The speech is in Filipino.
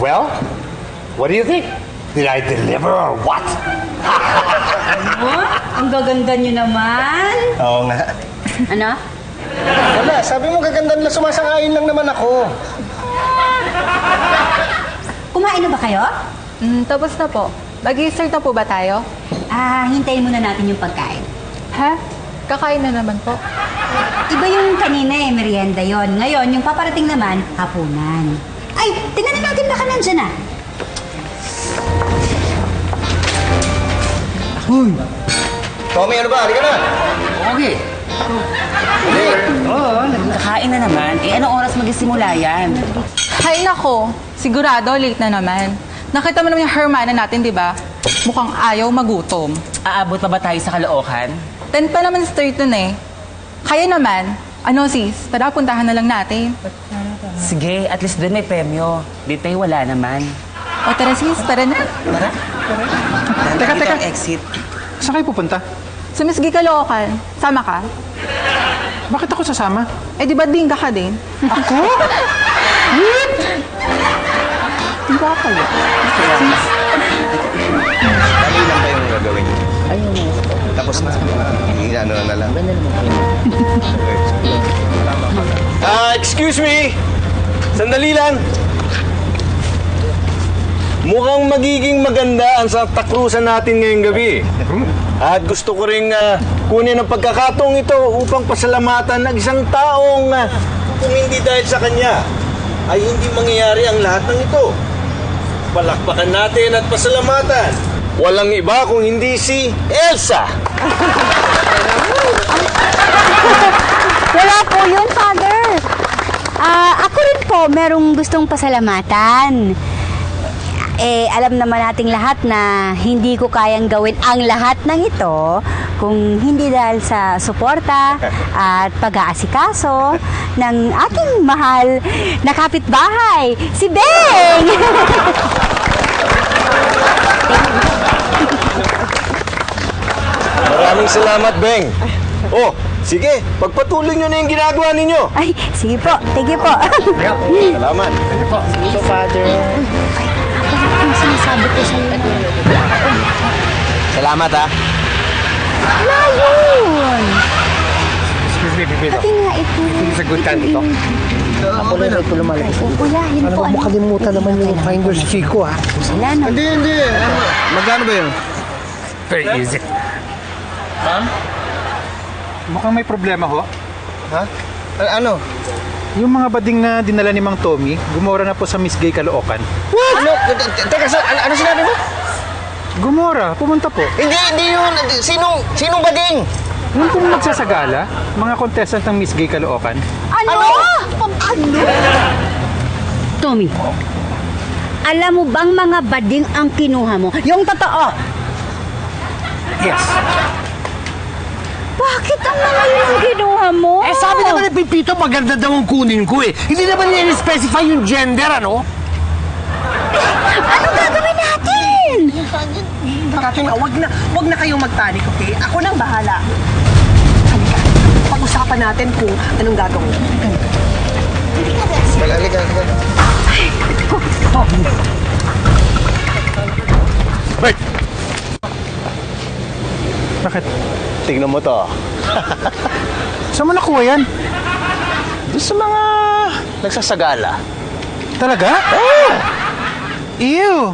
Well, what do you think? Did I deliver or what? Ang gaganda nyo naman. Oo nga. Ano? Wala, sabi mo gaganda nila, sumasang-ayon lang naman ako. Kumain na ba kayo? Tapos na po. Mag-i-start na po ba tayo? Hintayin muna natin yung pagkain. Ha? Kakain na naman po. Iba yung kanina merienda yon. Ngayon, yung paparating naman, hapunan. Ay, tingnan na natin baka nandyan na. Hoy! Tommy, ano ba? Halika na! Okay. Oo, nagkakain na naman. Anong oras magsisimula yan? Hay nako, sigurado late na naman. Nakita mo naman yung Hermana natin, di ba? Mukhang ayaw magutom. Aabot pa ba tayo sa Caloocan? 10 pa naman start dun eh. Kaya naman, ano sis, tara puntahan na lang natin. Sige, at least doon may premyo. Dito ay wala naman. O tara sis, tara na. Tara. Teka. Exit. Saan kayo pupunta? Sa Miss G Caloocan, sama ka? Bakit ako sasama? Eh di ba dingga ka din? Ako? Dingga ka kayo. Dali lang ba yung gagawin? Ayun. Tapos na. Ano na lang. Excuse me! Sandali lang. Mukhang magiging maganda ang Santa Cruzan natin ngayong gabi. At gusto ko ring kunin ang pagkakataong ito upang pasalamatan ng isang taong kung hindi dahil sa kanya ay hindi mangyayari ang lahat ng ito. Palakpakan natin at pasalamatan. Walang iba kung hindi si Elsa. Wala po yun, Father. Ako rin po, merong gustong pasalamatan. Alam naman nating lahat na hindi ko kayang gawin ang lahat ng ito kung hindi dahil sa suporta at pag-aasikaso ng aking mahal na kapitbahay, si Beng! Maraming salamat, Beng. Oh, sige, pagpatuloy nyo na yung ginagawa ninyo. Ay, sige po, thank you po. Salamat. So, Father. Ang sinasabi ko sa'yo. Salamat, ha? Wala yun! Excuse me, Pipito. Pati nga ito. It's a good time ito. Ako na ito lumalaki. Kuya, yun po. Ano, makalimutan naman yung Finders Chico, ha? Wala na. Hindi. Magkano ba yun? Very easy. Mukhang may problema, ho. Ha? Ano? Yung mga bading na dinala ni Mang Tommy, gumora na po sa Miss Gay Caloocan. What? Ano? Teka, ano sinabi mo? Gumora, pumunta po. Hindi yun. Sinong bading? Yung pong nagsasagala, mga contestant ng Miss Gay Caloocan. Ano? Tommy, alam mo bang mga bading ang kinuha mo? Yung totoo. Yes. Bakit ang mga yun ang kinuha mo? Sabi naman ng Pipito, maganda daw ang kunin ko eh. Hindi naman nila-specify yung gender, ano? Ano gagawin natin? Wag na kayong magpanik, okay? Ako nang bahala. Halika, pag-usapan natin kung anong gagawin. Halika. Wait! Bakit? Tignan mo to. Saan mo nakuha yan? Doon sa mga nagsasagala. Talaga? Oh! Ew!